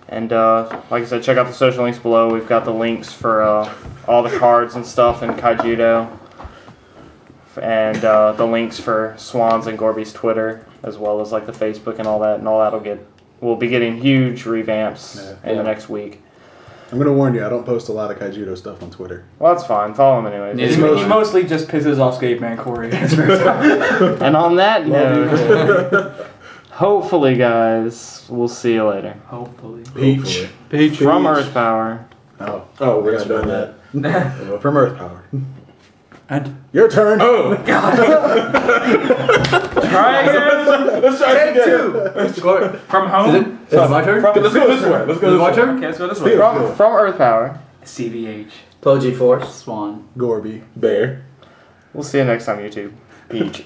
And like I said, check out the social links below. We've got the links for all the cards and stuff in Kaijudo, and the links for Swan's and Gorby's Twitter, as well as like the Facebook and all that. And all that'll we'll be getting huge revamps in the next week.
I'm gonna warn you, I don't post a lot of Kaijudo stuff on Twitter.
Well, that's fine. Follow him anyways.
He mostly just pisses off Skateman Corey.
And on that note, hopefully, guys, we'll see you later.
Hopefully.
Peach.
From Earth Power.
Oh,
we're not doing that.
From Earth Power.
And
Your turn.
Oh!
try again.
Let's try it
Take
again.
two.
From home.
Is it my turn?
Let's go this way. Let's go this way.
Okay, let's go this way.
From Earth Power.
CVH.
Pogiforce.
Swan.
Gorby.
Bear.
We'll see you next time, YouTube. Peach.